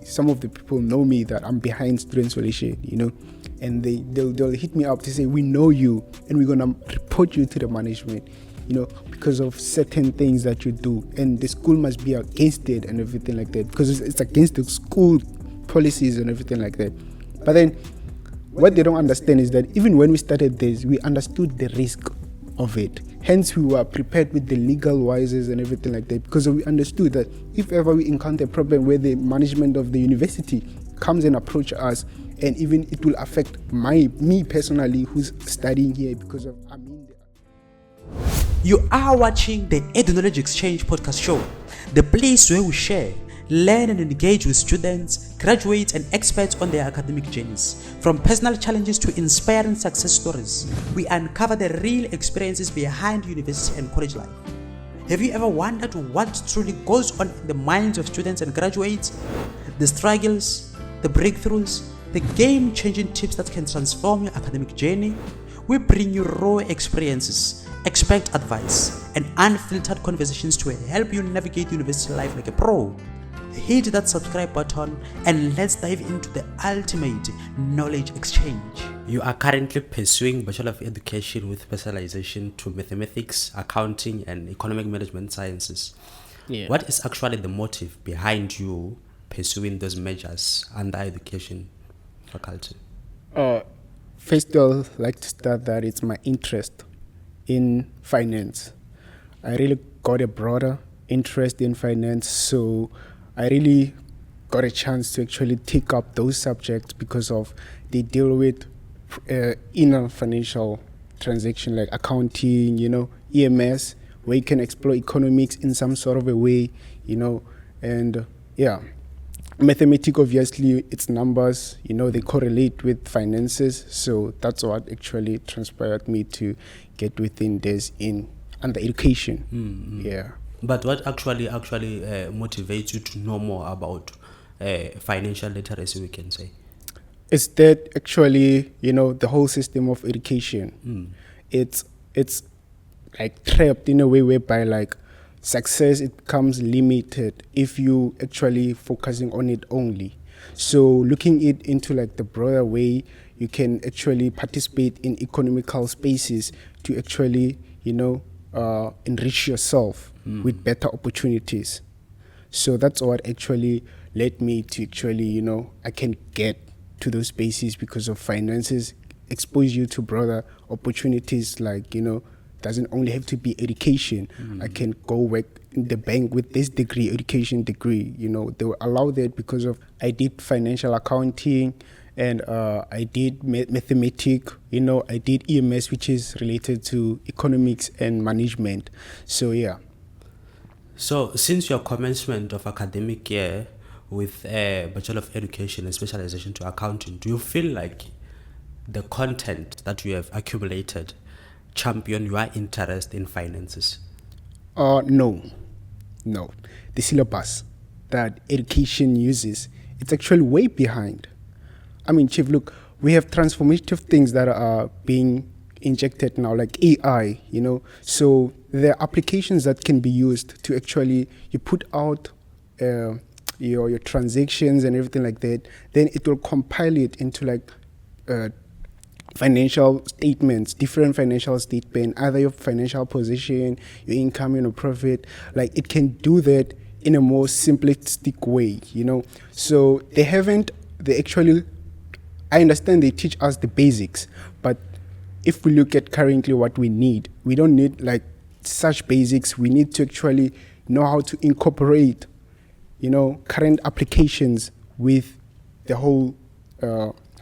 some of the people know me that I'm behind Student Solution, and they'll hit me up to say, we know you and we're gonna report you to the management, because of certain things that you do, and the school must be against it and everything like that, because it's against the school policies and everything like that. But then what they don't understand is that even when we started this, we understood the risk of it. Hence, we were prepared with the legal wises and everything like that, because we understood that if ever we encounter a problem where the management of the university comes and approach us, and even it will affect me personally, who's studying here, because of You are watching the EduKnowledge Exchange podcast show, the place where we share, learn and engage with students, graduates and experts on their academic journeys. From personal challenges to inspiring success stories, we uncover the real experiences behind university and college life. Have you ever wondered what truly goes on in the minds of students and graduates? The struggles, the breakthroughs, the game-changing tips that can transform your academic journey? We bring you raw experiences, expert advice, and unfiltered conversations to help you navigate university life like a pro. Hit that subscribe button and let's dive into the ultimate knowledge exchange. You are currently pursuing Bachelor of Education with specialization to mathematics, accounting, and economic management sciences. Yeah. What is actually the motive behind you pursuing those majors under education faculty? First, I'd like to start that it's my interest in finance. I really got a broader interest in finance, so I really got a chance to actually take up those subjects because of they deal with inner financial transaction like accounting, EMS, where you can explore economics in some sort of a way, and mathematics, obviously, it's numbers, they correlate with finances. So that's what actually transpired me to get within this under education. Mm-hmm. Yeah. But what actually motivates you to know more about financial literacy, we can say? It's that actually, the whole system of education, it's like trapped in a way whereby like success, it becomes limited if you actually focusing on it only. So looking it into like the broader way, you can actually participate in economical spaces to actually, enrich yourself with better opportunities. So that's what actually led me to actually, I can get to those spaces because of finances expose you to broader opportunities like, doesn't only have to be education. I can go work in the bank with this degree, education degree. They will allow that because of I did financial accounting and I did mathematics. I did EMS, which is related to economics and management. So yeah. So since your commencement of academic year with a Bachelor of Education and specialization to accounting, do you feel like the content that you have accumulated champion your interest in finances? No. The syllabus that education uses, it's actually way behind. I mean, Chief, look, we have transformative things that are being injected now, like AI, So there are applications that can be used to actually, you put out your transactions and everything like that, then it will compile it into like financial statements, different financial statements, either your financial position, your income, profit. Like it can do that in a more simplistic way, So I understand they teach us the basics, but if we look at currently what we need, we don't need like such basics. We need to actually know how to incorporate, current applications with the whole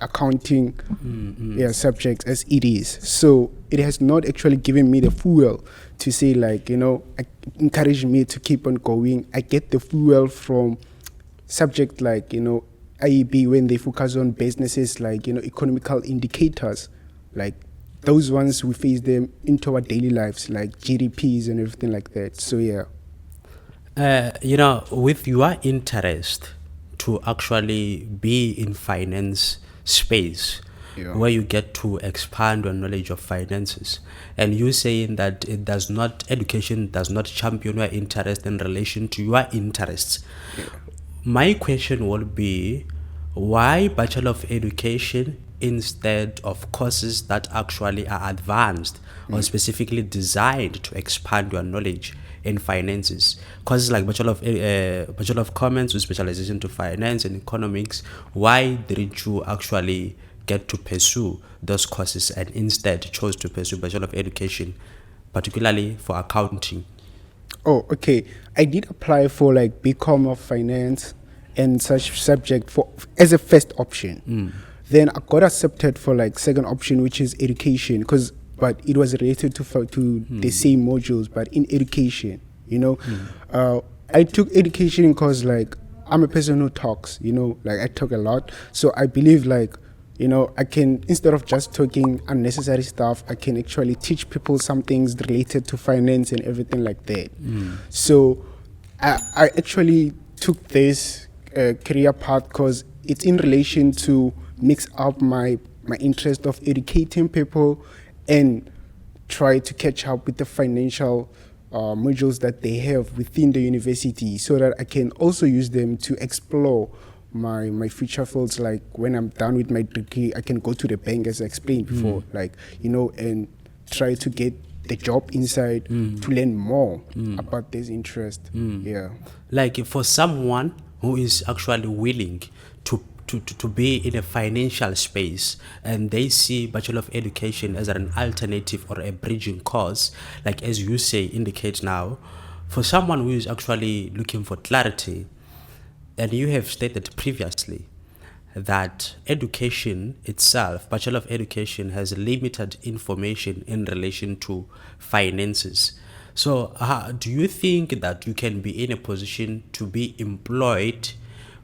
accounting subjects as it is. So it has not actually given me the fuel to say like, encourage me to keep on going. I get the fuel from subject like, IEB when they focus on businesses like, economical indicators, like those ones we face them into our daily lives, like GDPs and everything like that. So yeah. With your interest to actually be in finance space, where you get to expand your knowledge of finances, and you saying that education does not champion your interest in relation to your interests. My question will be, why Bachelor of Education instead of courses that actually are advanced or specifically designed to expand your knowledge in finances? Courses like Bachelor of Commerce with specialization to finance and economics, why didn't you actually get to pursue those courses and instead chose to pursue Bachelor of Education, particularly for accounting? Oh, okay. I did apply for like BCom of finance and such subject for as a first option. Then I got accepted for like second option, which is education, but it was related to the same modules, but in education, I took education because like I'm a person who talks, like I talk a lot. So I believe like, I can, instead of just talking unnecessary stuff, I can actually teach people some things related to finance and everything like that. So I actually took this career path because it's in relation to mix up my interest of educating people and try to catch up with the financial modules that they have within the university, so that I can also use them to explore my future fields. Like when I'm done with my degree, I can go to the bank, as I explained before, and try to get the job inside to learn more about this interest. Yeah. Like for someone who is actually willing to be in a financial space and they see Bachelor of Education as an alternative or a bridging course, like as you say, indicate now, for someone who is actually looking for clarity, and you have stated previously that education itself, Bachelor of Education, has limited information in relation to finances. So do you think that you can be in a position to be employed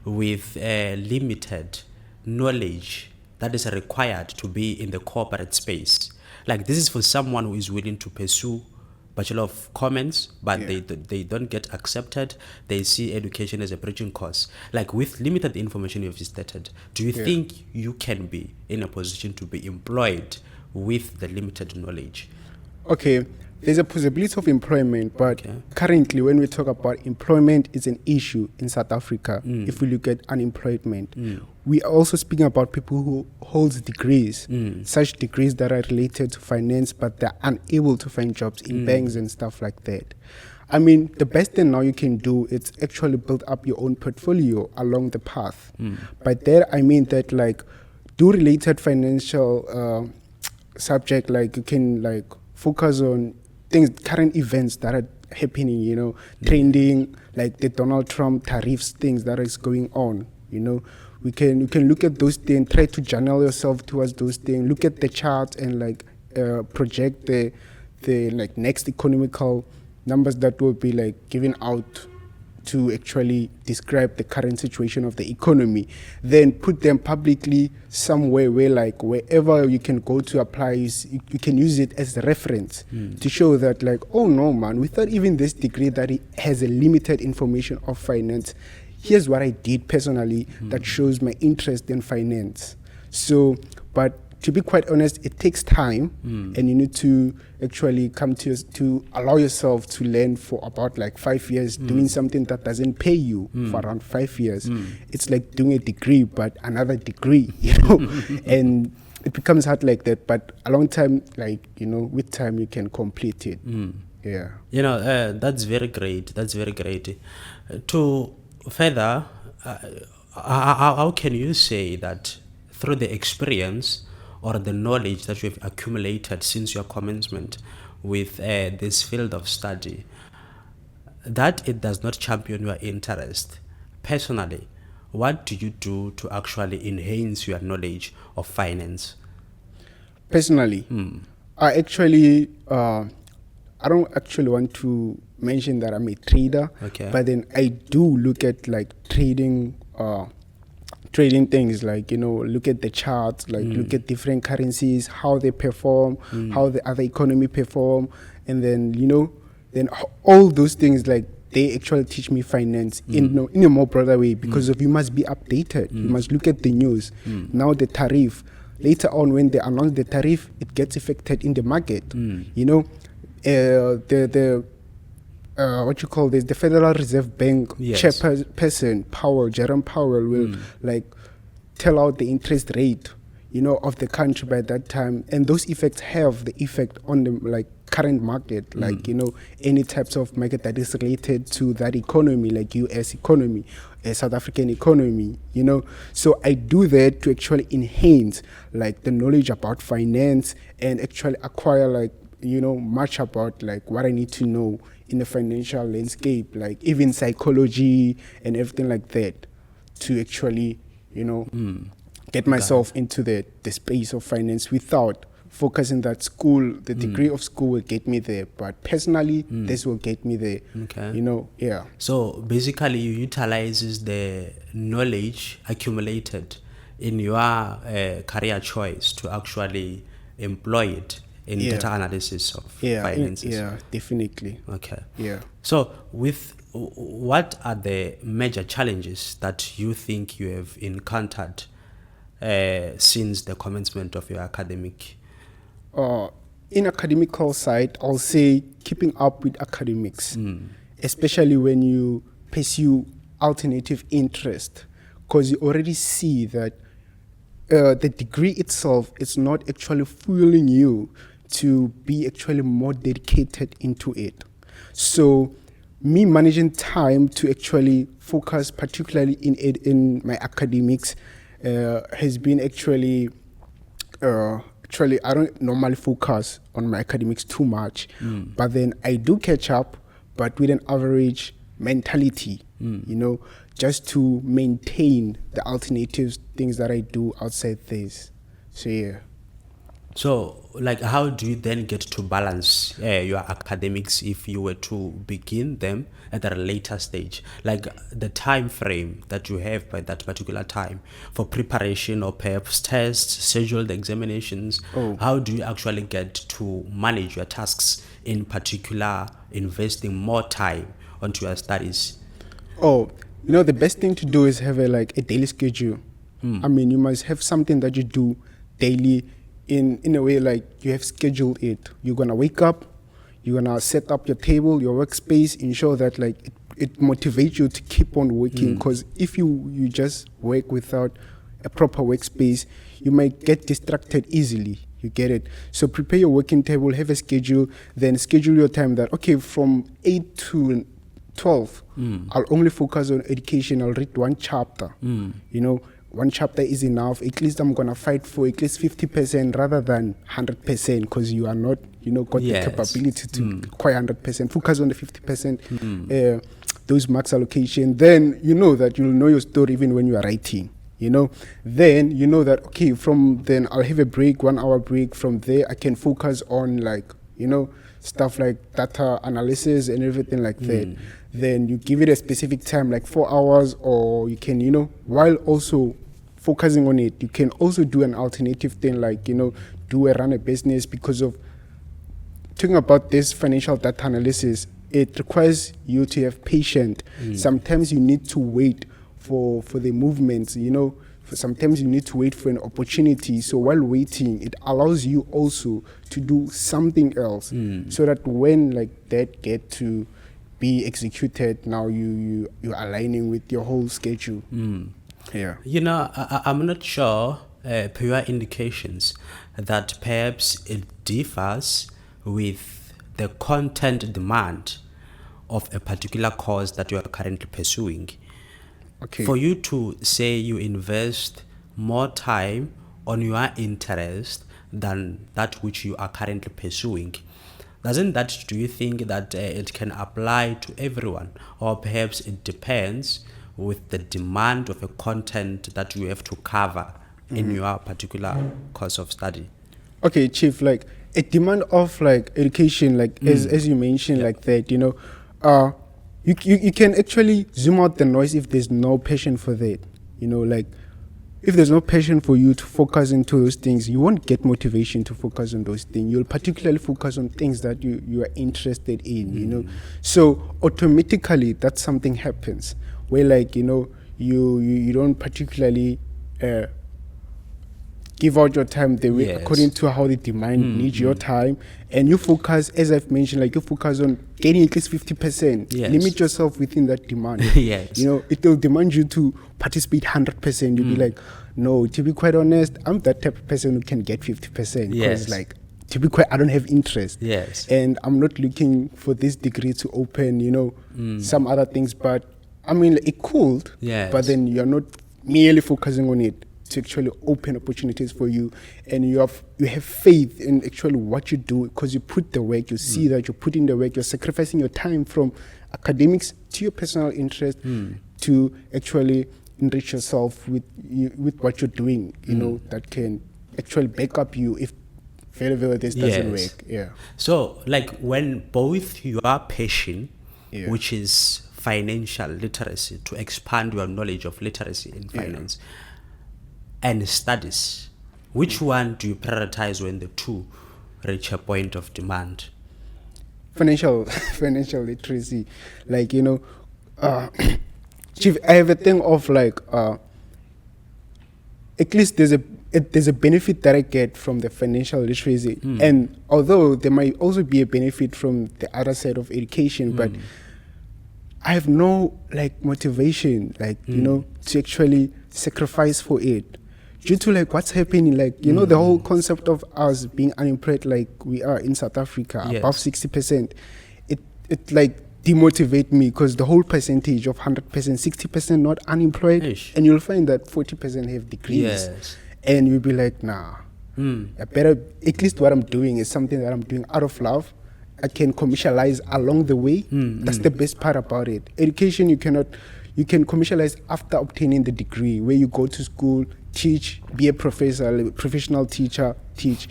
with limited knowledge that is required to be in the corporate space? Like this is for someone who is willing to pursue Bachelor of Commerce, but they don't get accepted. They see education as a bridging course. Like with limited information you've stated, do you think you can be in a position to be employed with the limited knowledge? Okay, there's a possibility of employment, but currently when we talk about employment, it's an issue in South Africa. If we look at unemployment, we are also speaking about people who hold degrees, such degrees that are related to finance, but they're unable to find jobs in banks and stuff like that. I mean, the best thing now you can do is actually build up your own portfolio along the path. By that, I mean that like do related financial subject, like you can like focus on things, current events that are happening, trending, like the Donald Trump tariffs things that is going on, you can look at those things, try to channel yourself towards those things, look at the charts and like project the like next economical numbers that will be like given out to actually describe the current situation of the economy, then put them publicly somewhere where like wherever you can go to apply, you can use it as a reference to show that like, oh no man, without even this degree that it has a limited information of finance, here's what I did personally that shows my interest in finance. So, but to be quite honest, it takes time and you need to actually come to allow yourself to learn for about like 5 years, doing something that doesn't pay you for around 5 years. It's like doing a degree, but another degree, and it becomes hard like that. But a long time, like, with time you can complete it. Yeah. That's very great. That's very great. To further, how can you say that through the experience or the knowledge that you've accumulated since your commencement with this field of study, that it does not champion your interest? Personally, what do you do to actually enhance your knowledge of finance? Personally, I actually, I don't actually want to mention that I'm a trader, but then I do look at like trading things, like look at the charts, like look at different currencies, how they perform, how the other economy perform, and then then all those things, like they actually teach me finance in a more broader way, because of you must be updated, you must look at the news. Now the tariff, later on when they announce the tariff, it gets affected in the market. what you call this, the Federal Reserve Bank Yes. chairperson Jerome Powell will like tell out the interest rate, of the country by that time, and those effects have the effect on the like current market, like any types of market that is related to that economy, like US economy, South African economy, So I do that to actually enhance like the knowledge about finance and actually acquire like much about like what I need to know in the financial landscape, like even psychology and everything like that, to actually get myself into the space of finance without focusing that school. The degree of school will get me there, but personally this will get me there. Okay. So basically you utilizes the knowledge accumulated in your career choice to actually employ it in data analysis of finances. Yeah, definitely. Okay. Yeah. So what are the major challenges that you think you have encountered since the commencement of your academic? In academical side, I'll say keeping up with academics, especially when you pursue alternative interest, because you already see that the degree itself is not actually fueling you to be actually more dedicated into it. So me managing time to actually focus particularly in my academics has been actually I don't normally focus on my academics too much, but then I do catch up, but with an average mentality, just to maintain the alternative things that I do outside this. So yeah. So, like, how do you then get to balance your academics if you were to begin them at a later stage? Like, the time frame that you have by that particular time for preparation or perhaps tests, scheduled examinations, how do you actually get to manage your tasks, in particular, investing more time onto your studies? The best thing to do is have a daily schedule. I mean, you must have something that you do daily in a way like you have scheduled it. You're going to wake up, you're going to set up your table, your workspace, ensure that like it motivates you to keep on working, because if you just work without a proper workspace, you might get distracted easily. You get it? So prepare your working table, have a schedule, then schedule your time that, okay, from 8 to 12, I'll only focus on education. I'll read one chapter. One chapter is enough. At least I'm going to fight for at least 50% rather than 100%, because you are not, got the capability to acquire 100%. Focus on the 50%, those marks allocation. Then you know that you'll know your story even when you are writing. Then you know that, okay, from then I'll have a break, 1 hour break. From there, I can focus on stuff like data analysis and everything like that. Then you give it a specific time, like 4 hours, or you can, while also focusing on it, you can also do an alternative thing, like, run a business, because of talking about this financial data analysis, it requires you to have patience. Sometimes you need to wait for the movements, sometimes you need to wait for an opportunity. So while waiting, it allows you also to do something else, so that when like that get to be executed, now you're aligning with your whole schedule. Yeah. I'm not sure, per your indications, that perhaps it differs with the content demand of a particular course that you are currently pursuing. Okay. For you to say you invest more time on your interest than that which you are currently pursuing, do you think that it can apply to everyone, or perhaps it depends with the demand of a content that you have to cover in your particular course of study? Okay, Chief, like a demand of like education, like as you mentioned, like that, you can actually zoom out the noise if there's no passion for that. Like if there's no passion for you to focus into those things, you won't get motivation to focus on those things. You'll particularly focus on things that you are interested in, So automatically that something happens where like, you don't particularly give out your time the way Yes. according to how the demand needs your time, and you focus, as I've mentioned, like you focus on getting at least 50%. Yes. Limit yourself within that demand. Yes. You know, it will demand you to participate 100%. You'll be like, no, to be quite honest, I'm that type of person who can get 50%. Yes. Because like, to be quite, I don't have interest. Yes. And I'm not looking for this degree to open, you know, some other things. But I mean, it could. Yes. But then you're not merely focusing on it to actually open opportunities for you, and you have faith in actually what you do, because you put the work. You see that you put in the work. You're sacrificing your time from academics to your personal interest to actually enrich yourself with what you're doing. You know, that can actually back up you if very this doesn't Yes. work. Yeah. So, like when both your passion, Yeah. which is financial literacy, to expand your knowledge of literacy in finance, and studies, which one do you prioritize when the two reach a point of demand? Financial literacy, like, you know, Chief, I have a thing of like, at least there's a benefit that I get from the financial literacy, and although there might also be a benefit from the other side of education, but I have no like motivation, like you know, to actually sacrifice for it, due to like what's happening, like you know, the whole concept of us being unemployed, like we are in South Africa, Yes. above 60%, it like demotivate me, because the whole percentage of 100%, 60% not unemployed, Ish. and you'll find that 40% have degrees, Yes. and you'll be like, nah, I better, at least what I'm doing is something that I'm doing out of love. I can commercialize along the way. That's the best part about it. Education, you can commercialize after obtaining the degree, where you go to school, teach, be a professor, a professional teacher, teach.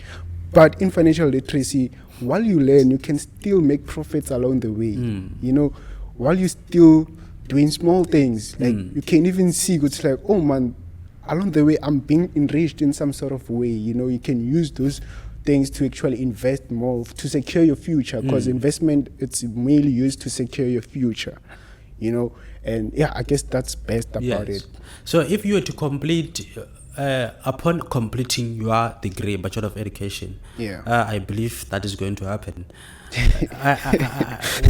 But in financial literacy, while you learn, you can still make profits along the way. You know, while you're still doing small things, like you can even see, it's like, oh man, along the way, I'm being enriched in some sort of way. You know, you can use those things to actually invest more, to secure your future, because investment, it's mainly used to secure your future, you know. And yeah, I guess that's best about it. So if you were to complete, upon completing your degree, Bachelor of Education, I believe that is going to happen.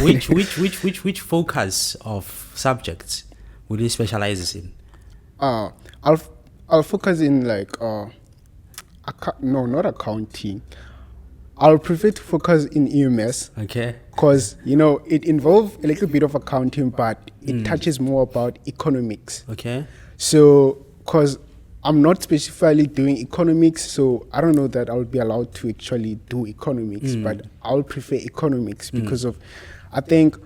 Which focus of subjects will you specialize in? I'll focus in like no, not accounting. I'll prefer to focus in EMS. Okay. Because, you know, it involves a little bit of accounting, but it touches more about economics. Okay. So, because I'm not specifically doing economics, so I don't know that I'll be allowed to actually do economics, but I'll prefer economics because of, I think,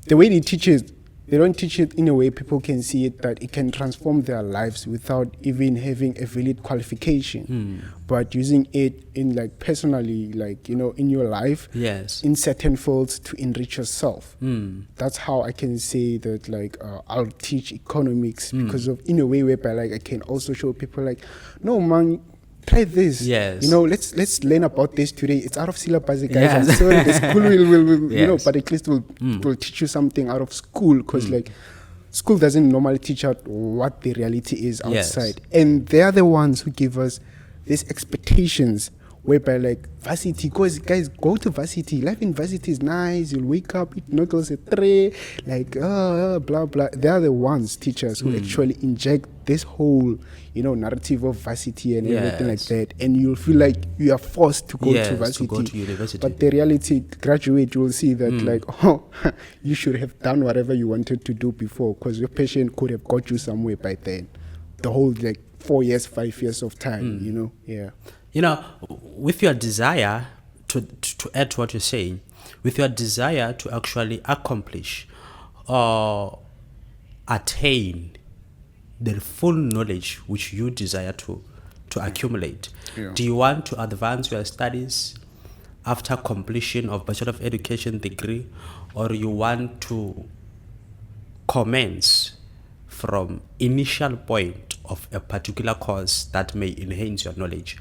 the way they teach it, they don't teach it in a way people can see it, that it can transform their lives without even having a valid qualification, but using it in like personally, like, you know, in your life, Yes. in certain fields to enrich yourself. That's how I can say that, like, I'll teach economics because of, in a way whereby like I can also show people like, no man, try this. Yes. You know, let's learn about this today. It's out of syllabus, guys. Yes. I'm sorry, the school will you know, Yes. but at least will teach you something out of school, because like school doesn't normally teach out what the reality is outside. And they are the ones who give us these expectations, whereby like varsity, because guys, go to varsity. Life in varsity is nice. You'll wake up, eat noodles at 3, like blah blah. They are the ones, teachers, who actually inject this whole, you know, narrative of varsity and everything like that, and you'll feel like you are forced to go to varsity. To go to university. But the reality, graduate, you will see that like, oh, you should have done whatever you wanted to do before, because your passion could have got you somewhere by then. The whole like 4 years, 5 years of time, you know, You know, with your desire, to add to what you're saying, with your desire to actually accomplish or attain the full knowledge which you desire to accumulate, do you want to advance your studies after completion of Bachelor of Education degree, or you want to commence from initial point of a particular course that may enhance your knowledge?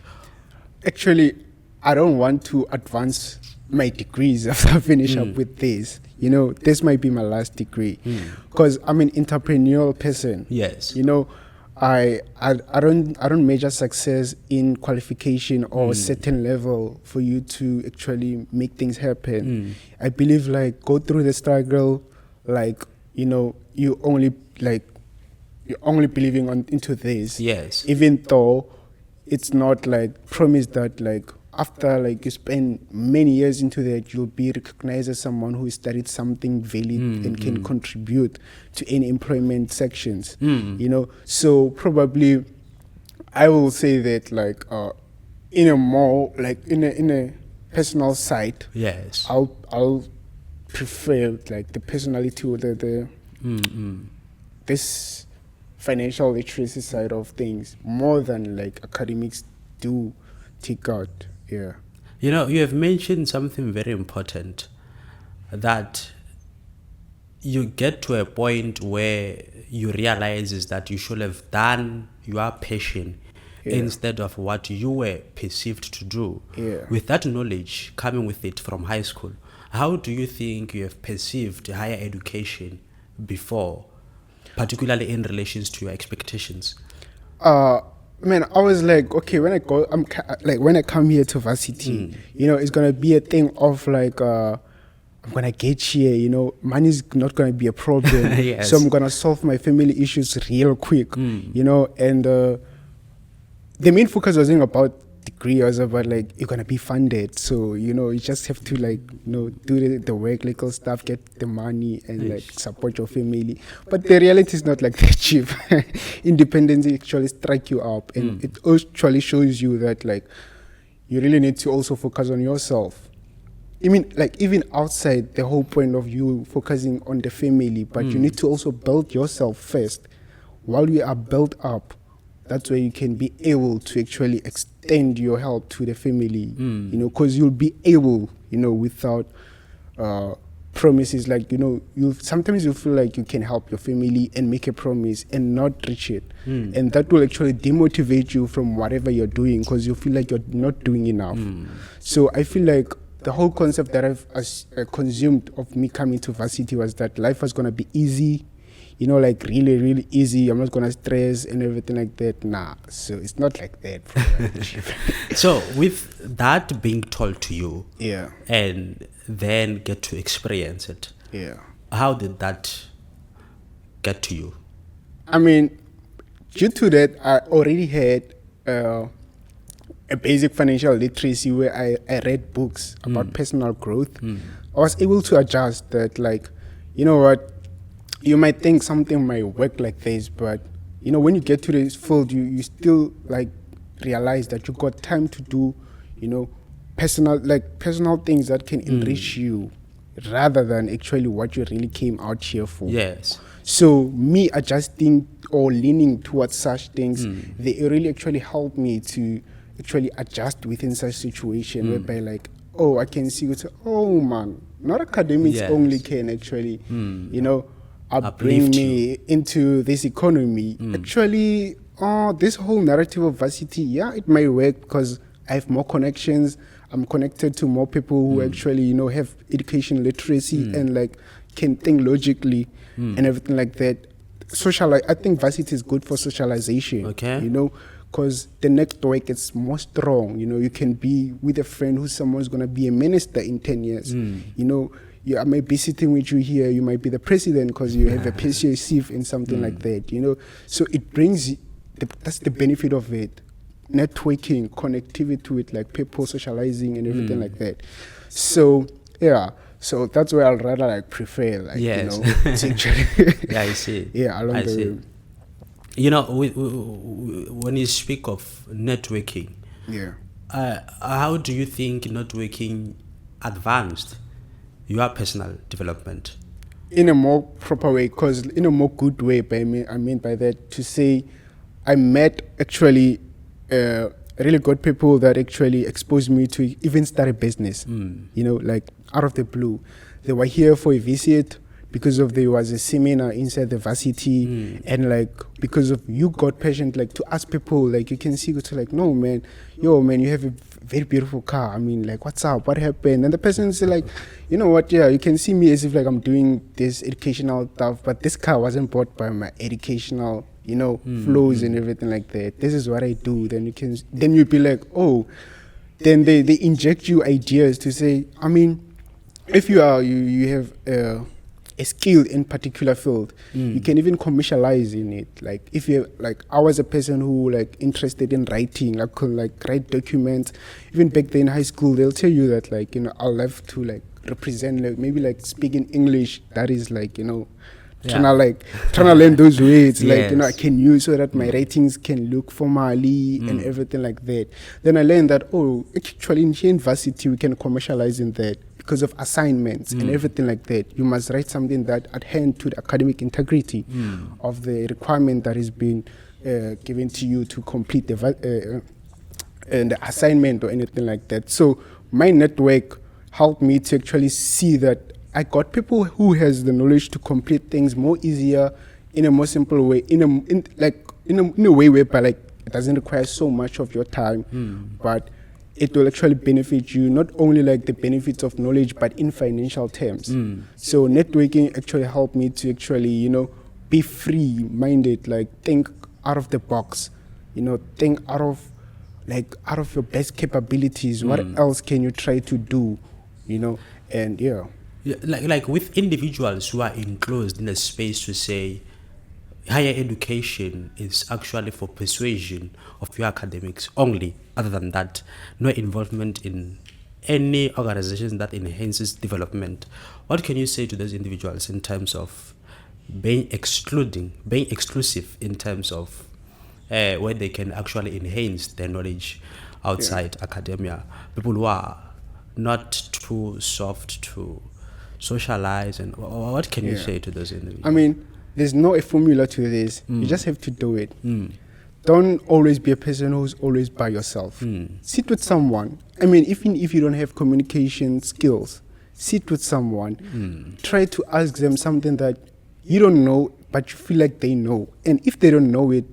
Actually, I don't want to advance my degrees after I finish up with this. You know, this might be my last degree, because I'm an entrepreneurial person. Yes. You know, I don't measure success in qualification or certain level for you to actually make things happen. I believe like go through the struggle, like you're only believing into this. Yes. Even though it's not like promised that like after like you spend many years into that, you'll be recognized as someone who studied something valid and can contribute to any employment sections. So probably I will say that like in a more like in a personal side, Yes. I'll prefer like the personality or the this financial literacy side of things more than like academics do take out. Yeah. You have mentioned something very important, that you get to a point where you realize is that you should have done your passion instead of what you were perceived to do. Yeah. With that knowledge coming with it from high school, how do you think you have perceived higher education before, particularly in relations to your expectations? Man, I was like, okay, when I come here to varsity, it's gonna be a thing of like, I'm gonna get here, money's not gonna be a problem. Yes. So I'm gonna solve my family issues real quick, and the main focus wasn't about degree, it was about like you're gonna be funded. So you just have to like do the work, legal stuff, get the money, and like support your family. But the reality is not like that cheap. Independence actually strike you up, and it actually shows you that like you really need to also focus on yourself. I mean, like even outside the whole point of you focusing on the family, but you need to also build yourself first. While you are built up, that's where you can be able to actually extend your help to the family, because you'll be able, without promises. Like, sometimes you feel like you can help your family and make a promise and not reach it. And that will actually demotivate you from whatever you're doing because you feel like you're not doing enough. So I feel like the whole concept that I've consumed of me coming to varsity was that life was going to be easy, like really, really easy. I'm not going to stress and everything like that. Nah, so it's not like that. So with that being told to you, and then get to experience it, how did that get to you? I mean, due to that, I already had a basic financial literacy where I read books about personal growth. I was able to adjust that, like, you know what, you might think something might work like this, but when you get to this field, you still like realize that you got time to do, personal things that can enrich you rather than actually what you really came out here for. Yes. So me adjusting or leaning towards such things, they really actually helped me to actually adjust within such situation whereby like, oh, I can see it. Oh man, not academics only can actually, bring me into this economy. Actually, this whole narrative of varsity, it might work because I have more connections. I'm connected to more people who actually, have education literacy and like can think logically and everything like that. I think varsity is good for socialization. Okay. Because the network is more strong. You can be with a friend who's someone's going to be a minister in 10 years. I might be sitting with you here. You might be the president because you have a PCSIF and something like that, So it brings, that's the benefit of it. Networking, connectivity with like people, socializing and everything like that. So, so that's where I'd rather like prefer, like, to actually Yeah, I see. along I the see. way. When you speak of networking, how do you think networking advanced your personal development? In a more proper way, because in a more good way, I mean by that to say I met actually really good people that actually exposed me to even start a business, like out of the blue. They were here for a visit because of there was a seminar inside the varsity and like because of you got patient like to ask people, like you can see it's like, no man, you have a very beautiful car. I mean, like, what's up? What happened? And the person say like, you know what, you can see me as if like I'm doing this educational stuff, but this car wasn't bought by my educational flows and everything like that. This is what I do. Then you'd be like, oh, then they inject you ideas to say, I mean, if you have a skill in particular field, you can even commercialize in it. Like if you like, I was a person who like interested in writing, I could like write documents. Even back then in high school, they'll tell you that like, I'll have to like represent, like maybe like speaking English. That is like, trying to learn those words, like, I can use so that my writings can look formally and everything like that. Then I learned that, actually in university, we can commercialize in that because of assignments and everything like that. You must write something that adhere to the academic integrity of the requirement that is being given to you to complete the assignment or anything like that. So my network helped me to actually see that I got people who has the knowledge to complete things more easier in a more simple way, in a way where like it doesn't require so much of your time, but it will actually benefit you, not only like the benefits of knowledge, but in financial terms. So networking actually helped me to actually, be free-minded, like think out of the box, think out of your best capabilities. What else can you try to do, and yeah. Yeah, like with individuals who are enclosed in a space to say higher education is actually for persuasion of your academics only. Other than that, no involvement in any organization that enhances development. What can you say to those individuals in terms of being exclusive in terms of where they can actually enhance their knowledge outside academia? People who are not too soft to socialize, and what can you say to those individuals? I mean, there's no a formula to this. You just have to do it. Don't always be a person who's always by yourself. Sit with someone. I mean, even if you don't have communication skills, sit with someone. Try to ask them something that you don't know, but you feel like they know. And if they don't know it,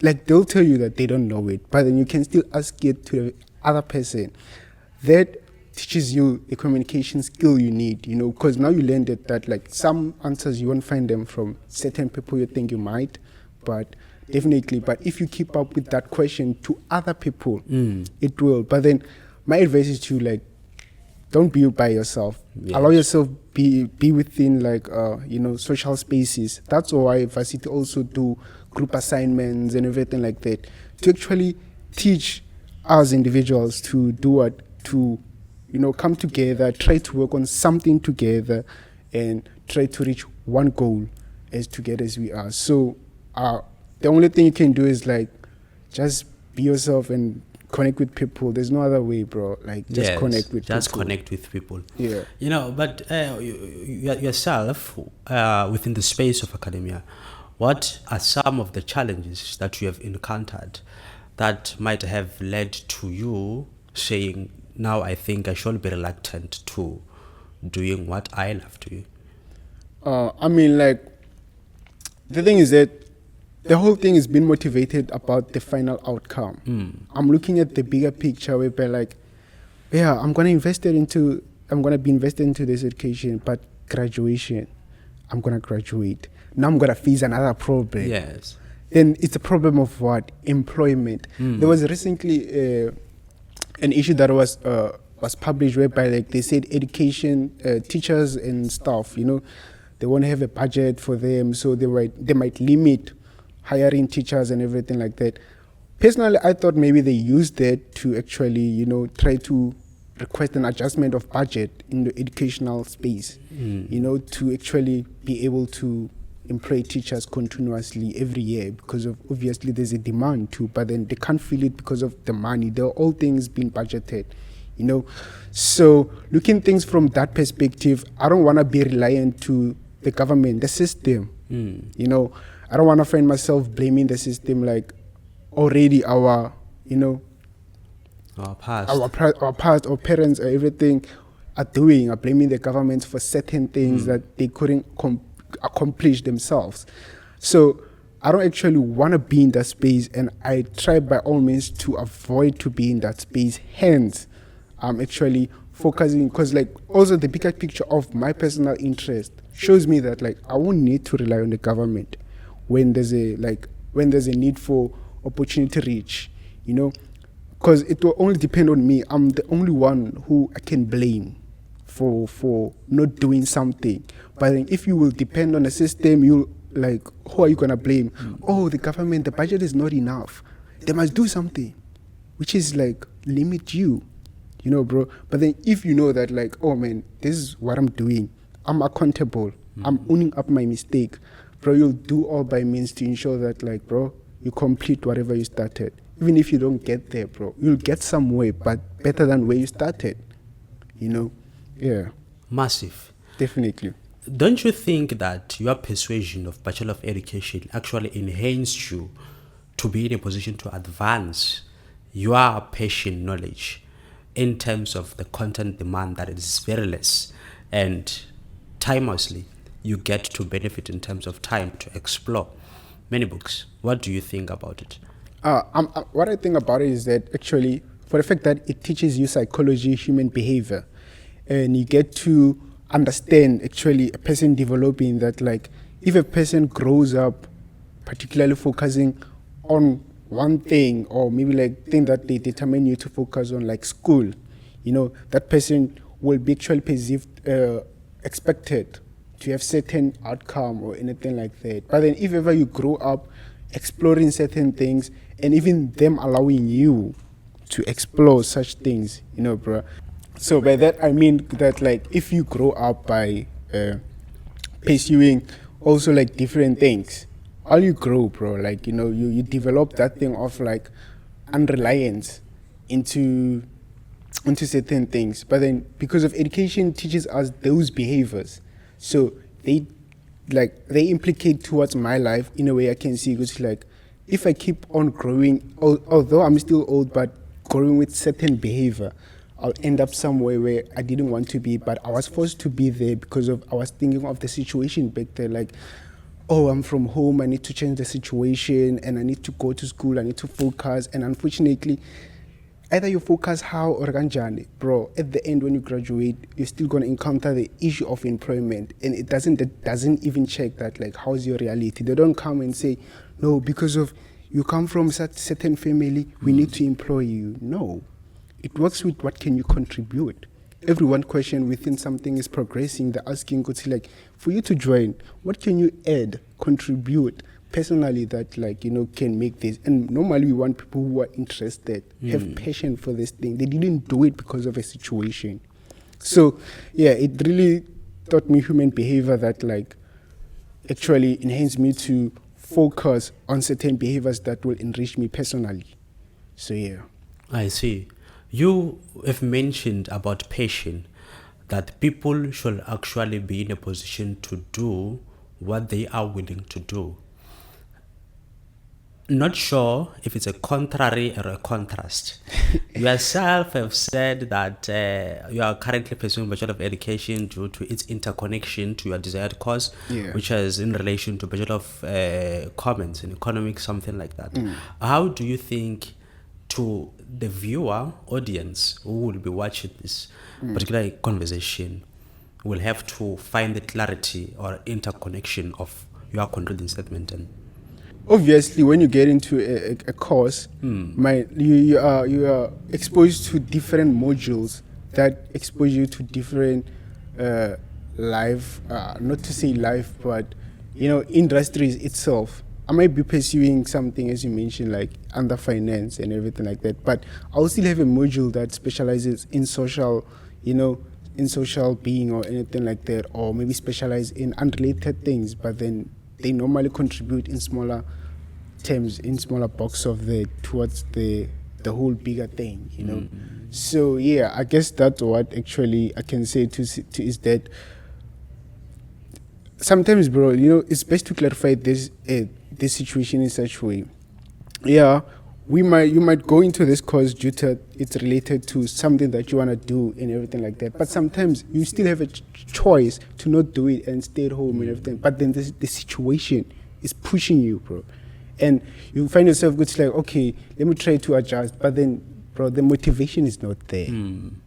like they'll tell you that they don't know it, but then you can still ask it to the other person. That teaches you the communication skill you need, because now you learned that like some answers you won't find them from certain people you think you might, but if you keep up with that question to other people, it will. But then my advice is to like, don't be by yourself. Allow yourself be within like social spaces. That's why varsity also do group assignments and everything like that, to actually teach us individuals to do what, to come together, try to work on something together, and try to reach one goal as together as we are. So the only thing you can do is like just be yourself and connect with people. There's no other way, bro. Like just connect with people. Connect with people. Yeah. But yourself within the space of academia, what are some of the challenges that you have encountered that might have led to you saying, now I think I should be reluctant to doing what I love to do? I mean, like, the thing is that the whole thing is being motivated about the final outcome. I'm looking at the bigger picture where like, I'm going to be invested into this education, but graduation, I'm going to graduate. Now I'm going to face another problem. Yes. Then it's a problem of what? Employment. There was recently an issue that was published whereby like they said education teachers and staff, they won't have a budget for them, so they might limit hiring teachers and everything like that. Personally, I thought maybe they used that to actually try to request an adjustment of budget in the educational space, to actually be able to employ teachers continuously every year, because of obviously there's a demand too, but then they can't feel it because of the money. They're all things being budgeted, So looking things from that perspective, I don't want to be reliant to the government, the system. I don't want to find myself blaming the system, like already our past, our parents, or everything are blaming the government for certain things that they couldn't accomplish themselves. So I don't actually want to be in that space, and I try by all means to avoid to be in that space. Hence, I'm actually focusing, because like also the bigger picture of my personal interest shows me that like I won't need to rely on the government. when there's a need for opportunity reach, you know, because it will only depend on me. I'm the only one who I can blame for not doing something. But then if you will depend on a system, you'll like, who are you gonna blame? Oh, the government, the budget is not enough. They must do something, which is like limit you, you know, bro. But then if you know that like, oh man, this is what I'm doing, I'm accountable, I'm owning up my mistake, bro, you'll do all by means to ensure that like, bro, you complete whatever you started. Even if you don't get there, bro, you'll get somewhere, but better than where you started, you know. Yeah, Massive. definitely. Don't you think that your persuasion of Bachelor of Education actually enhanced you to be in a position to advance your passion knowledge in terms of the content demand that is very less, and timelessly you get to benefit in terms of time to explore many books? What do you think about it? What I think about it is that actually, for the fact that it teaches you psychology, human behavior, and you get to understand actually a person developing that, like, if a person grows up particularly focusing on one thing, or maybe like thing that they determine you to focus on, like school, you know, that person will be actually perceived, expected to have certain outcome or anything like that. But then if ever you grow up exploring certain things, and even them allowing you to explore such things, you know, bro. So by that I mean that like if you grow up by pursuing also like different things, all you grow, bro, like, you know, you develop that thing of like unreliance into certain things. But then because of education teaches us those behaviors, so they implicate towards my life in a way I can see, because like if I keep on growing, although I'm still old, but growing with certain behavior, I'll end up somewhere where I didn't want to be, but I was forced to be there because of I was thinking of the situation back there, like, oh, I'm from home, I need to change the situation, and I need to go to school, I need to focus. And unfortunately, either you focus how or kanjani, bro, at the end when you graduate, you're still going to encounter the issue of employment, and it doesn't even check that, like, how's your reality. They don't come and say, no, because of you come from such certain family, we need to employ you. No, it works with what can you contribute. Every one question within something is progressing. They're asking, like, for you to join, what can you add, contribute personally that, like, you know, can make this? And normally we want people who are interested, have passion for this thing. They didn't do it because of a situation. So yeah, it really taught me human behavior that, like, actually enhanced me to focus on certain behaviors that will enrich me personally. So yeah. I see. You have mentioned about passion, that people should actually be in a position to do what they are willing to do. Not sure if it's a contrary or a contrast. You yourself have said that you are currently pursuing Bachelor of Education due to its interconnection to your desired course, which is in relation to Bachelor of Commerce in economics, something like that. How do you think to the viewer audience who will be watching this particular conversation will have to find the clarity or interconnection of your concluding statement? And obviously, when you get into a course, you are exposed to different modules that expose you to different life, not to say life, but, you know, industries itself. I might be pursuing something, as you mentioned, like under finance and everything like that, but I'll still have a module that specializes in social, you know, in social being or anything like that, or maybe specialize in unrelated things, but then they normally contribute in smaller terms, in smaller box of towards the whole bigger thing, you know. So yeah, I guess that's what actually I can say to is that sometimes, bro, you know, it's best to clarify this situation in such way. Yeah, you might go into this course due to it's related to something that you want to do and everything like that, but sometimes you still have a choice to not do it and stay at home and everything, but then the situation is pushing you, bro, and you find yourself like, okay, let me try to adjust, but then, bro, the motivation is not there.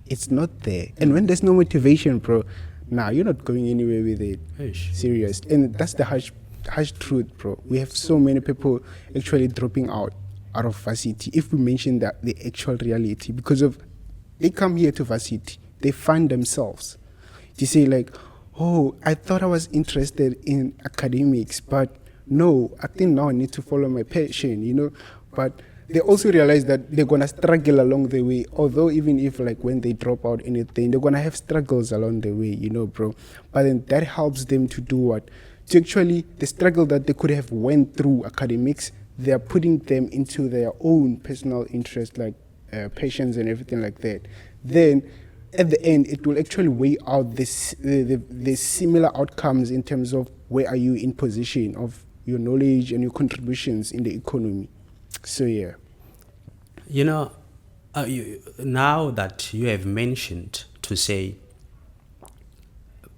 It's not there. And when there's no motivation, bro, you're not going anywhere with it. Serious. And that's the harsh harsh truth, bro. We have so many people actually dropping out of varsity. If we mention that the actual reality, because of they come here to varsity, they find themselves. They say like, oh, I thought I was interested in academics, but no, I think now I need to follow my passion, you know. But they also realize that they're gonna struggle along the way. Although even if like when they drop out anything, they're gonna have struggles along the way, you know, bro. But then that helps them to do what? To actually the struggle that they could have went through academics, they're putting them into their own personal interest, like passions and everything like that. Then at the end, it will actually weigh out the similar outcomes in terms of where are you in position of your knowledge and your contributions in the economy. So yeah. You know, now that you have mentioned to say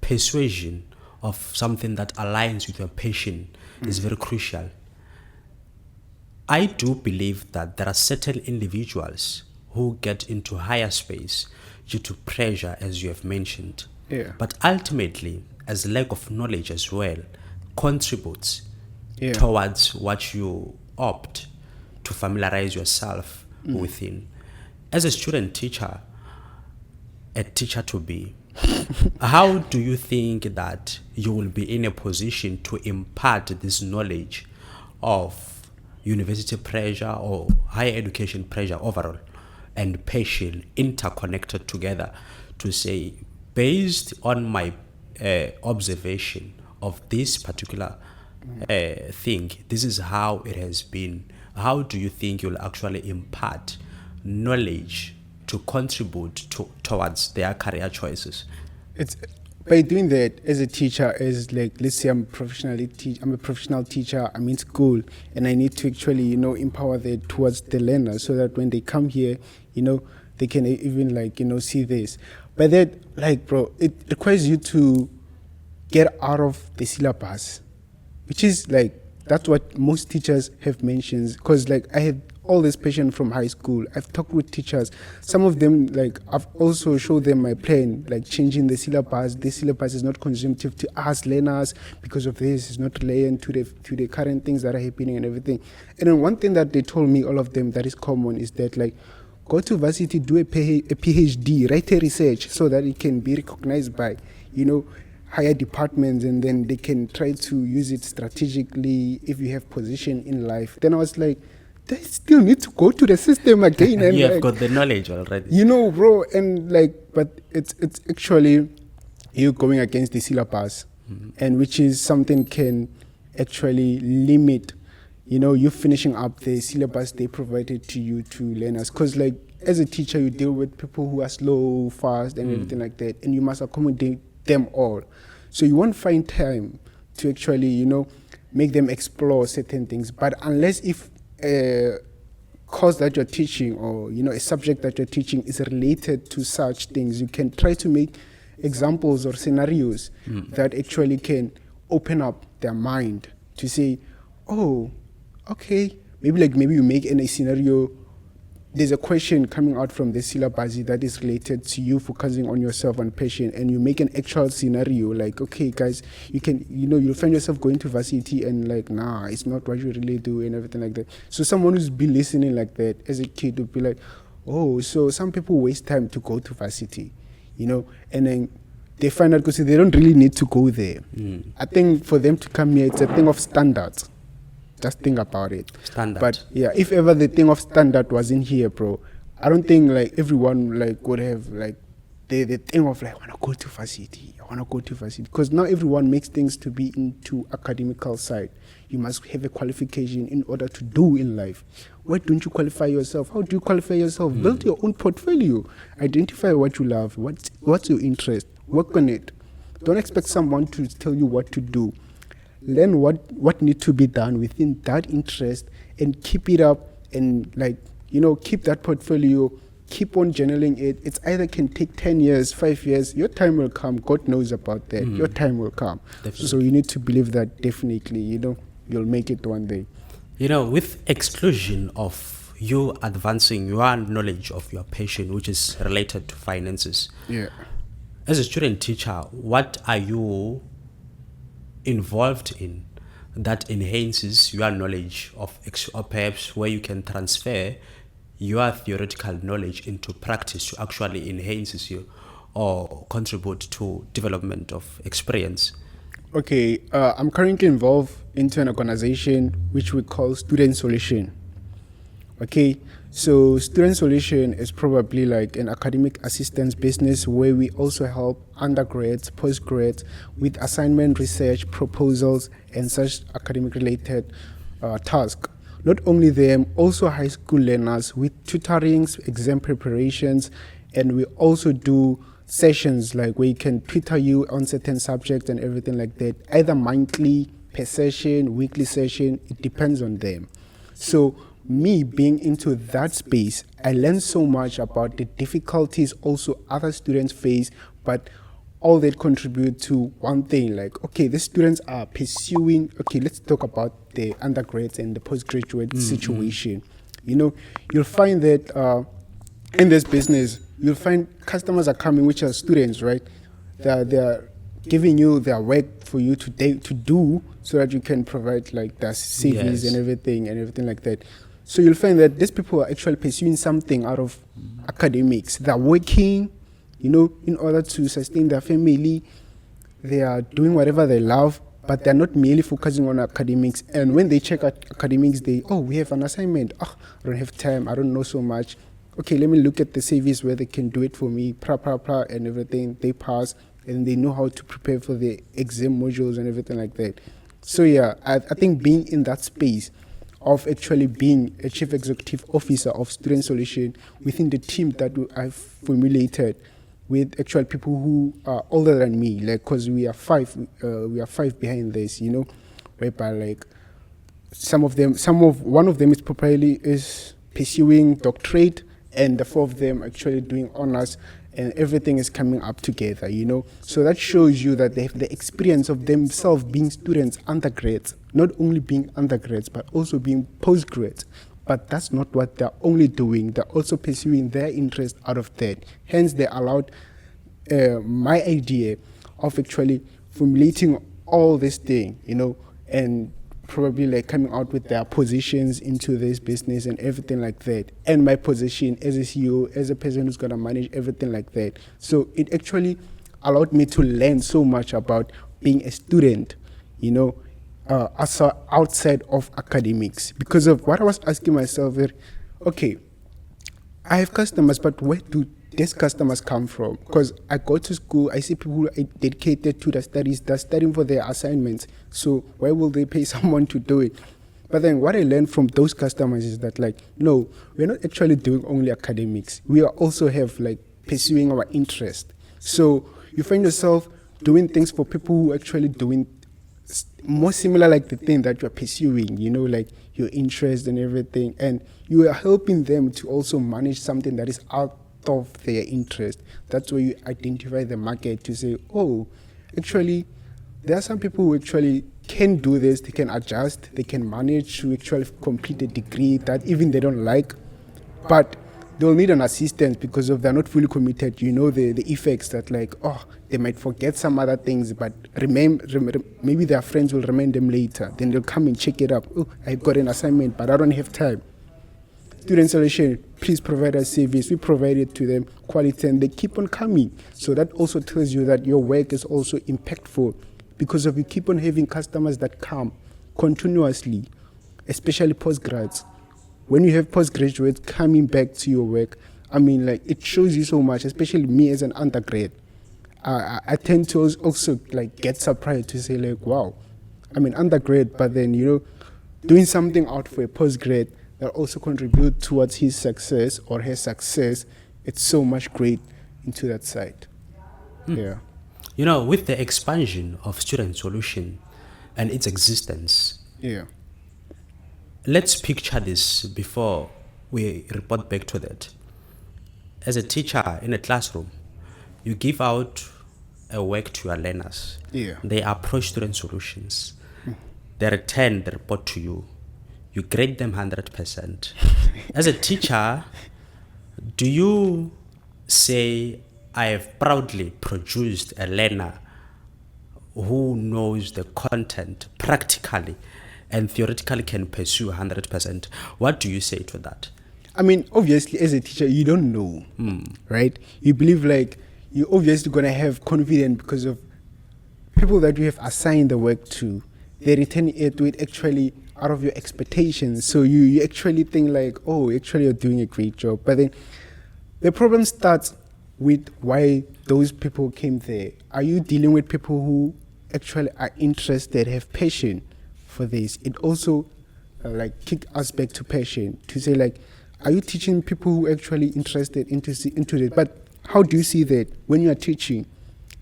persuasion of something that aligns with your passion is very crucial. I do believe that there are certain individuals who get into higher space due to pressure, as you have mentioned. Yeah. But ultimately, as lack of knowledge as well contributes Yeah. towards what you opt to familiarize yourself within. As a student teacher, a teacher to be, how do you think that you will be in a position to impart this knowledge of university pressure or higher education pressure overall and passion interconnected together to say, based on my observation of this particular thing, this is how it has been. How do you think you'll actually impart knowledge to contribute towards their career choices? It's by doing that as a teacher, as like let's say I'm a professional teacher, I'm in school, and I need to actually, you know, empower that towards the learner so that when they come here, you know, they can even like, you know, see this. But that, like, bro, it requires you to get out of the syllabus, which is like, that's what most teachers have mentioned. Because like I had all this passion from high school. I've talked with teachers. Some of them, like I've also showed them my plan, like changing the syllabus. The syllabus is not consumptive to us learners because of this. It's not related to the current things that are happening and everything. And then one thing that they told me, all of them, that is common is that like, go to varsity, do a PhD, write a research so that it can be recognized by, you know, higher departments, and then they can try to use it strategically if you have position in life. Then I was like, they still need to go to the system again. And you have like, got the knowledge already. you know, bro, and like, but it's actually you going against the syllabus, and which is something can actually limit, you know, you finishing up the syllabus they provided to you to learners. Because like as a teacher, you deal with people who are slow, fast, and everything like that, and you must accommodate them all. So you won't find time to actually, you know, make them explore certain things. But unless if a course that you're teaching, or, you know, a subject that you're teaching is related to such things, you can try to make examples or scenarios that actually can open up their mind to say, oh, okay, maybe you make in a scenario, there's a question coming out from the syllabus that is related to you focusing on yourself and passion, and you make an actual scenario like, okay, guys, you can, you know, you'll find yourself going to varsity and like, nah, it's not what you really do and everything like that. So someone who's been listening like that as a kid would be like, oh, so some people waste time to go to varsity, you know, and then they find out because they don't really need to go there. I think for them to come here, it's a thing of standards. Just think about it. Standard. But yeah, if ever the thing of standard was in here, bro, I don't think like everyone like would have like the thing of like, I want to go to varsity. Because now everyone makes things to be into academical side. You must have a qualification in order to do in life. Why don't you qualify yourself? How do you qualify yourself? Build your own portfolio. Identify what you love. What's your interest? Work on it. Don't expect someone to tell you what to do. Learn what needs to be done within that interest and keep it up, and like, you know, keep that portfolio, keep on journaling it. It's either can take 10 years, 5 years, your time will come. God knows about that. Your time will come. Definitely. So you need to believe that definitely, you know, you'll make it one day. You know, with exclusion of you advancing your knowledge of your passion, which is related to finances. Yeah. As a student teacher, what are you involved in that enhances your knowledge of, or perhaps where you can transfer your theoretical knowledge into practice to actually enhances you or contribute to development of experience? Okay, I'm currently involved into an organization which we call Student Solution. Okay, so Student Solution is probably like an academic assistance business where we also help undergrads, postgrads with assignment, research, proposals, and such academic related tasks. Not only them, also high school learners with tutorings, exam preparations, and we also do sessions like where you can tutor you on certain subjects and everything like that, either monthly, per session, weekly session, it depends on them. So me being into that space, I learned so much about the difficulties also other students face, but all that contribute to one thing, like, okay, the students are pursuing, okay, let's talk about the undergrads and the postgraduate situation. You know, you'll find that in this business, you'll find customers are coming, which are students, right? They're giving you their work for you to do so that you can provide like their CVs and everything like that. So you'll find that these people are actually pursuing something out of academics. They're working, you know, in order to sustain their family. They are doing whatever they love, but they're not merely focusing on academics. And when they check out academics, we have an assignment. I don't have time. I don't know so much. Okay, let me look at the CVs where they can do it for me, and everything. They pass, and they know how to prepare for the exam modules and everything like that. So yeah, I think being in that space of actually being a chief executive officer of Student Solution within the team that I've formulated with actual people who are older than me, like, cause we are five behind this, you know, whereby like one of them is pursuing doctorate, and the four of them actually doing honors, and everything is coming up together, you know. So that shows you that they have the experience of themselves being students, undergrads, not only being undergrads, but also being postgrads. But that's not what they're only doing. They're also pursuing their interest out of that. Hence, they allowed my idea of actually formulating all this thing, you know, and probably like coming out with their positions into this business and everything like that, and my position as a CEO, as a person who's going to manage everything like that. So it actually allowed me to learn so much about being a student, you know, outside of academics, because of what I was asking myself. Okay, I have customers, but where do these customers come from? Because I go to school, I see people who are dedicated to the studies, they're studying for their assignments. So why will they pay someone to do it? But then what I learned from those customers is that, like, no, we're not actually doing only academics. We are also have like pursuing our interest. So you find yourself doing things for people who are actually doing more similar like the thing that you're pursuing, you know, like your interest and everything. And you are helping them to also manage something that is out of their interest. That's where you identify the market to say, oh, actually, there are some people who actually can do this, they can adjust, they can manage to actually complete a degree that even they don't like, but they'll need an assistance because of they're not fully committed. You know, the effects that, like, they might forget some other things, but maybe their friends will remind them later. Then they'll come and check it up. Oh, I got an assignment, but I don't have time. Student Solution, please provide us service. We provide it to them, quality, and they keep on coming. So that also tells you that your work is also impactful, because of you keep on having customers that come continuously, especially postgrads. When you have postgraduates coming back to your work, I mean, like, it shows you so much, especially me as an undergrad. I tend to also like get surprised to say, like, wow, I'm an undergrad, but then, you know, doing something out for a postgrad that also contribute towards his success or her success, it's so much great into that side. Yeah. You know, with the expansion of Student Solution and its existence, Yeah. let's picture this before we report back to that. As a teacher in a classroom, you give out a work to your learners. Yeah. They approach Student Solutions. They return the report to you. You grade them 100%. As a teacher, do you say, I have proudly produced a learner who knows the content practically and theoretically can pursue 100%. What do you say to that? I mean, obviously, as a teacher, you don't know, right? You believe like you're obviously going to have confidence because of people that you have assigned the work to. They return it with actually out of your expectations. So you actually think like, oh, actually you're doing a great job. But then the problem starts with why those people came there. Are you dealing with people who actually are interested, have passion for this? It also like kick us back to passion to say like, are you teaching people who are actually interested into this? But how do you see that when you are teaching?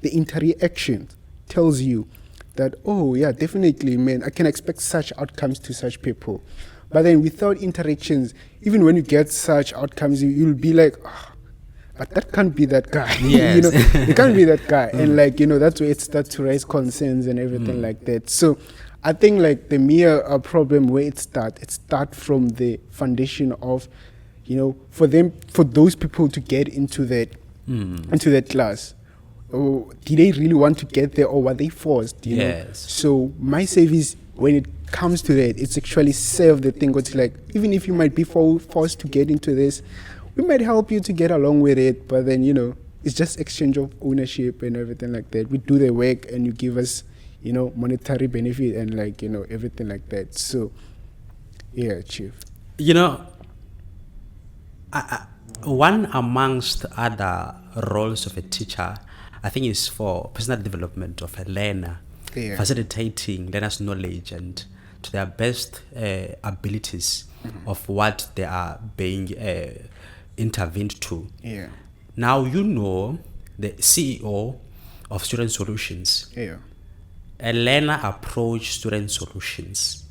The interaction tells you that, oh yeah, definitely, man, I can expect such outcomes to such people. But then without interactions, even when you get such outcomes, you'll be like, oh, but that can't be that guy. Yes. It can't be that guy. And like, that's where it starts to raise concerns and everything like that. So I think like the mere problem where it starts from the foundation of, for those people to get into that class. Or did they really want to get there, or were they forced? Yes. So my service, when it comes to that, it's actually serve the thing. It's like, even if you might be forced to get into this, we might help you to get along with it. But then, it's just exchange of ownership and everything like that. We do the work and you give us, monetary benefit and like, everything like that. So, yeah, Chief. One amongst other roles of a teacher, I think, is for personal development of a learner, facilitating learners' knowledge and to their best abilities of what they are being intervened to. Yeah. Now, the CEO of Student Solutions. Yeah. A learner approach Student Solutions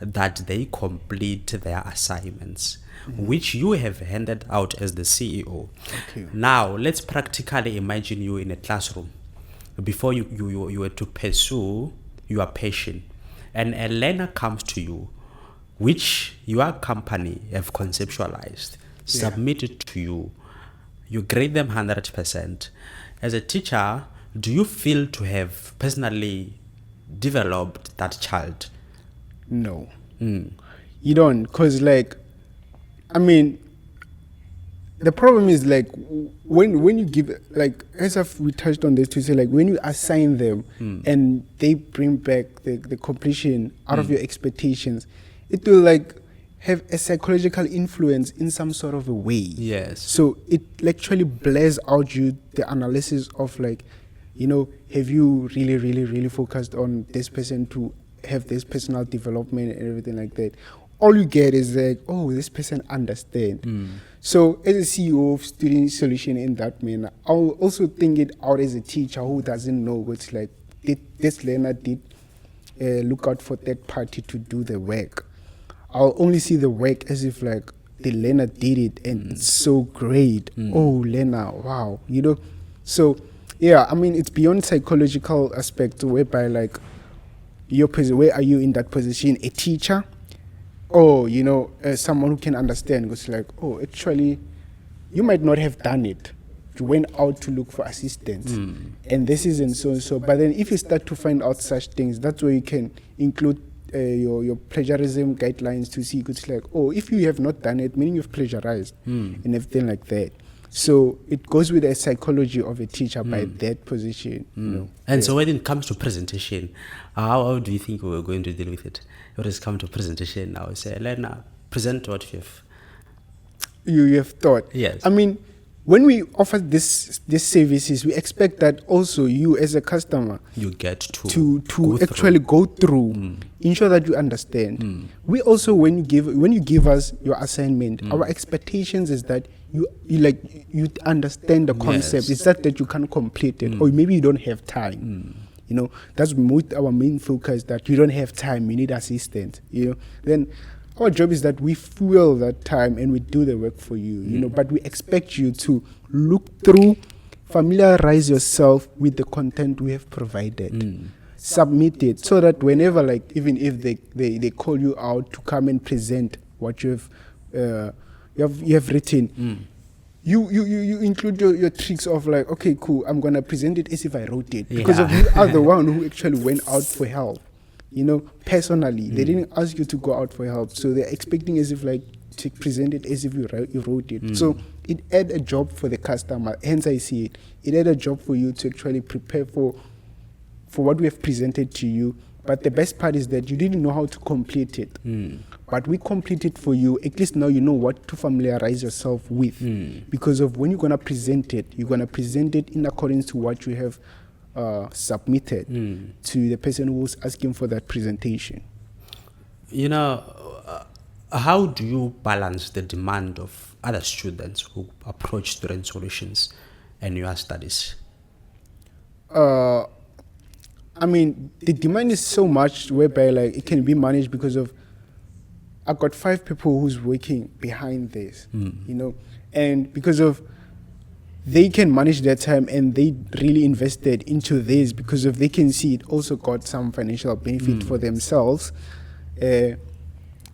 that they complete their assignments, which you have handed out as the CEO. Okay. Now, let's practically imagine you in a classroom before you were to pursue your passion, and a learner comes to you, which your company have conceptualized, submitted to you. You grade them 100%. As a teacher, do you feel to have personally developed that child? No. You don't, because like, I mean, the problem is like when you give, like, as we touched on this to say, like when you assign them and they bring back the completion out of your expectations, it will like have a psychological influence in some sort of a way. Yes. So it actually blurs out you the analysis of like, have you really, really, really focused on this person to have this personal development and everything like that? All you get is like, oh, this person understands. So as a CEO of Student Solution in that manner, I'll also think it out as a teacher who doesn't know what's like, this learner did look out for that party to do the work. I'll only see the work as if like the learner did it and it's so great. Oh, learner, wow. So yeah, I mean, it's beyond psychological aspect whereby like where are you in that position? A teacher? Or, someone who can understand. It's like, oh, actually, you might not have done it. You went out to look for assistance. And this isn't so and so. But then if you start to find out such things, that's where you can include your plagiarism guidelines to see. It's like, oh, if you have not done it, meaning you've plagiarized and everything like that. So it goes with the psychology of a teacher by that position. And so when it comes to presentation, how do you think we're going to deal with it? When it's come to presentation now, say, learner, present what you have thought. Yes. I mean, when we offer these services, we expect that also you as a customer, you get to actually go through, ensure that you understand. We also, when you give us your assignment, our expectations is that you understand the concept. It's that you can't complete it, or maybe you don't have time. That's our main focus, that you don't have time, you need assistance. Then our job is that we fuel that time and we do the work for you. But we expect you to look through, familiarize yourself with the content we have provided, submit it, so that whenever, like, even if they call you out to come and present what you have written, you include your tricks of like, okay, cool, I'm gonna present it as if I wrote it, because of you are the one who actually went out for help, personally. They didn't ask you to go out for help, so they're expecting as if like to present it as if you wrote it. So it add a job for the customer. Hence I see it add a job for you to actually prepare for what we have presented to you. But the best part is that you didn't know how to complete it. But we complete it for you. At least now you know what to familiarize yourself with. Because of when you're going to present it, you're going to present it in accordance to what you have submitted to the person who was asking for that presentation. How do you balance the demand of other students who approach student solutions and your studies? I mean, the demand is so much whereby like it can be managed because of I've got 5 people who's working behind this, and because of they can manage their time and they really invested into this because of they can see it also got some financial benefit for themselves.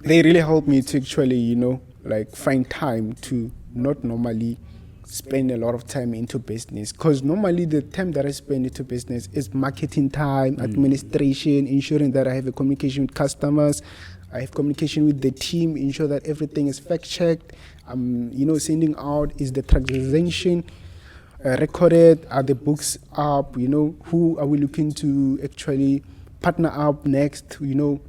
They really help me to actually, like find time to not normally spend a lot of time into business, because normally the time that I spend into business is marketing time, administration, ensuring that I have a communication with customers, I have communication with the team, ensure that everything is fact checked. Sending out, is the transaction recorded, are the books up, who are we looking to actually partner up next,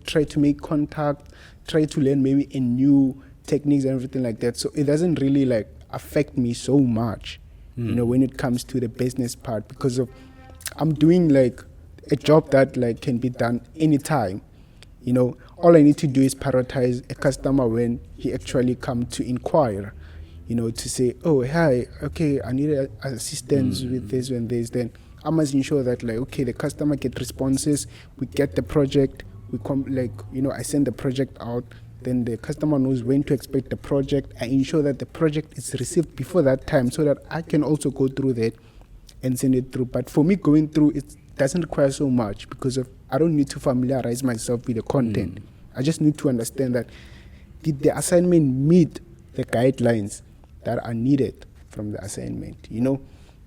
try to make contact, try to learn maybe a new techniques and everything like that. So it doesn't really like affect me so much, when it comes to the business part, because of I'm doing like a job that like can be done anytime. All I need to do is prioritize a customer when he actually come to inquire, to say, oh, hi, okay, I need assistance with this and this. Then I must ensure that like, okay, the customer get responses, we get the project, I send the project out. Then the customer knows when to expect the project. I ensure that the project is received before that time so that I can also go through that and send it through. But for me, going through it doesn't require so much because I don't need to familiarize myself with the content. I just need to understand that did the assignment meet the guidelines that are needed from the assignment?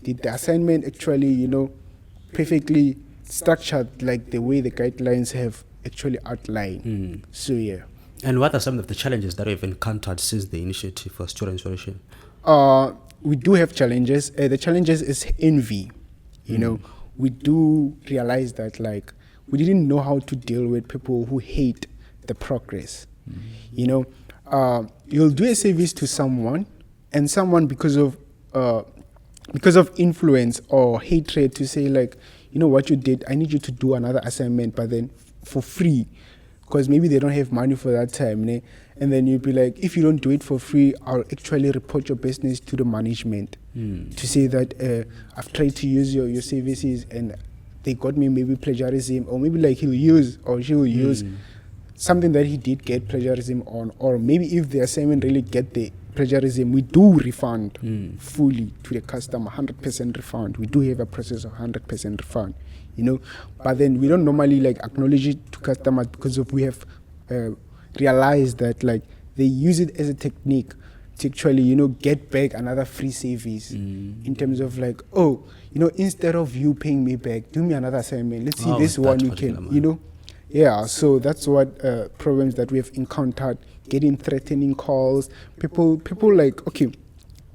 Did the assignment actually, perfectly structured like the way the guidelines have actually outlined? So, yeah. And what are some of the challenges that you've encountered since the initiative for Student Solution? We do have challenges. The challenges is envy. We do realize that like we didn't know how to deal with people who hate the progress. You'll do a service to someone, and someone because of influence or hatred to say like, what you did, I need you to do another assignment, but then for free. Because maybe they don't have money for that time, and then you'd be like, if you don't do it for free, I'll actually report your business to the management to say that I've tried to use your services and they got me maybe plagiarism, or maybe like he'll use or she will use something that he did get plagiarism on, or maybe if the assignment really get the plagiarism, we do refund fully to the customer, 100% refund. We do have a process of 100% refund. But then we don't normally like acknowledge it to customers because of we have realized that like they use it as a technique to actually get back another free service in terms of like, oh, instead of you paying me back, do me another assignment, let's see this one you can so that's what problems that we have encountered, getting threatening calls, people like, okay,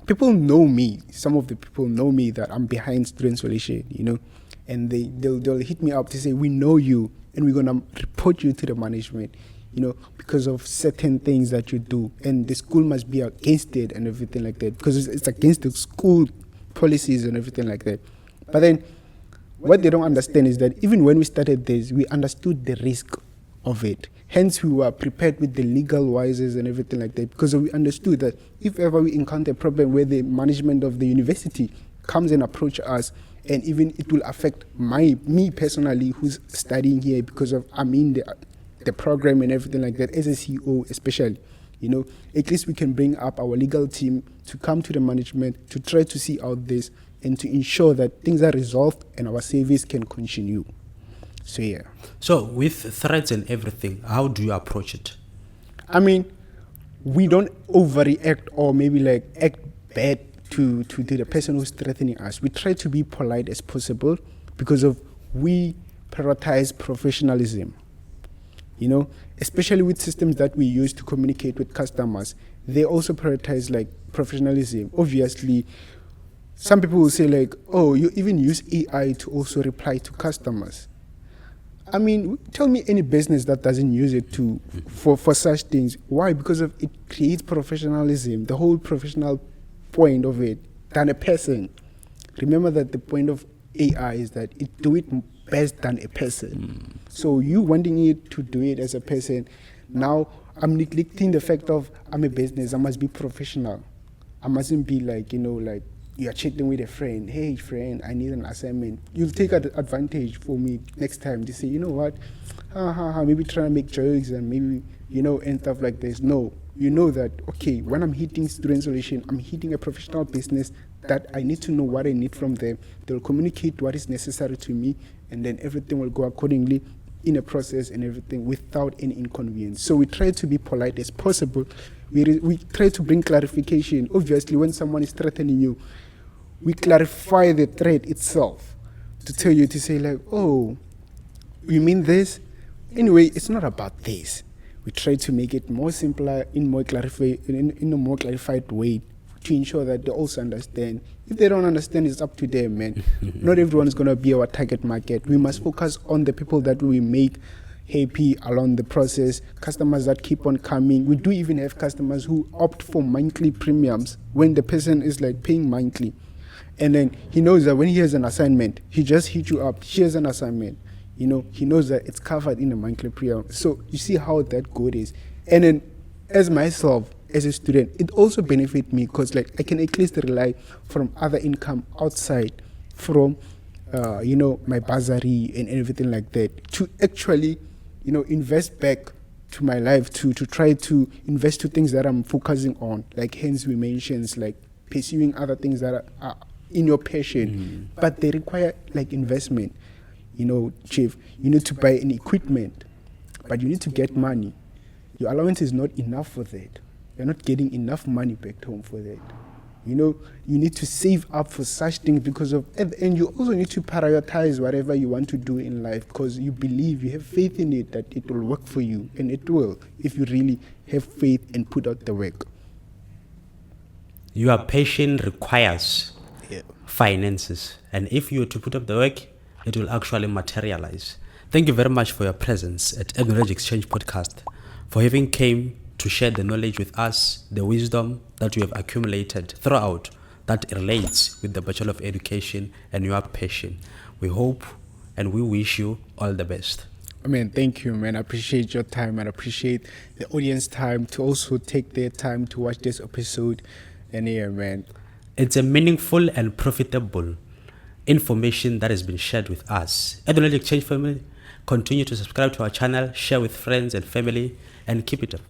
people know me, some of the people know me that I'm behind Student Solution, and they'll hit me up to say, we know you and we're going to report you to the management, because of certain things that you do, and the school must be against it and everything like that, because it's against the school policies and everything like that. But then what they don't understand is that even when we started this, we understood the risk of it. Hence, we were prepared with the legal wises and everything like that, because we understood that if ever we encounter a problem where the management of the university comes and approach us, and even it will affect me personally who's studying here, because of I'm in the program and everything like that, as a CEO especially, at least we can bring up our legal team to come to the management to try to see out this and to ensure that things are resolved and our service can continue. So, yeah. So, with threats and everything, how do you approach it? I mean, we don't overreact or maybe like act bad to the person who's threatening us. We try to be polite as possible because of we prioritize professionalism. You know, especially with systems that we use to communicate with customers, they also prioritize like professionalism. Obviously, some people will say like, oh, you even use AI to also reply to customers. I mean, tell me any business that doesn't use it for such things. Why? Because of it creates professionalism, the whole professional point of it, than a person. Remember that the point of AI is that it do it best than a person. So you wanting it to do it as a person, now I'm neglecting the fact of I'm a business, I must be professional. I mustn't be like, you know, like you're chatting with a friend. Hey friend, I need an assignment. You'll take advantage for me next time to say, you know what, maybe try to make jokes and maybe, you know, and stuff like this. No, you know that, okay, when I'm hitting student solution, I'm hitting a professional business that I need to know what I need from them. They'll communicate what is necessary to me, and then everything will go accordingly in a process and everything without any inconvenience. So we try to be polite as possible. We try to bring clarification. Obviously, when someone is threatening you, we clarify the threat itself to tell you to say like, oh, you mean this? Anyway, it's not about this. We try to make it more simpler, in a more clarified way, to ensure that they also understand. If they don't understand, it's up to them, man. Not everyone is going to be our target market. We must focus on the people that we make happy along the process, customers that keep on coming. We do even have customers who opt for monthly premiums when the person is like paying monthly. And then he knows that when he has an assignment, he just hit you up, here's an assignment. You know, he knows that it's covered in a monthly premium. So you see how that good is. And then as myself, as a student, it also benefits me because like I can at least rely from other income outside from, you know, my bursary and everything like that to actually, you know, invest back to my life, to try to invest to things that I'm focusing on. Like hence we mentioned like pursuing other things that are in your passion, but they require like investment. You know, Chief, you need to buy an equipment, but you need to get money. Your allowance is not enough for that. You're not getting enough money back home for that. You know, you need to save up for such things because of, and you also need to prioritize whatever you want to do in life because you believe, you have faith in it that it will work for you, and it will if you really have faith and put out the work. Your passion requires finances, and if you were to put up the work, it will actually materialize. Thank you very much for your presence at EduKnowledge Exchange Podcast, for having came to share the knowledge with us, the wisdom that you have accumulated throughout that relates with the Bachelor of Education and your passion. We hope and we wish you all the best. I mean, thank you, man. I appreciate your time and I appreciate the audience time to also take their time to watch this episode. And yeah, man. It's a meaningful and profitable information that has been shared with us. EduKnowledge Exchange family, continue to subscribe to our channel, share with friends and family, and keep it up.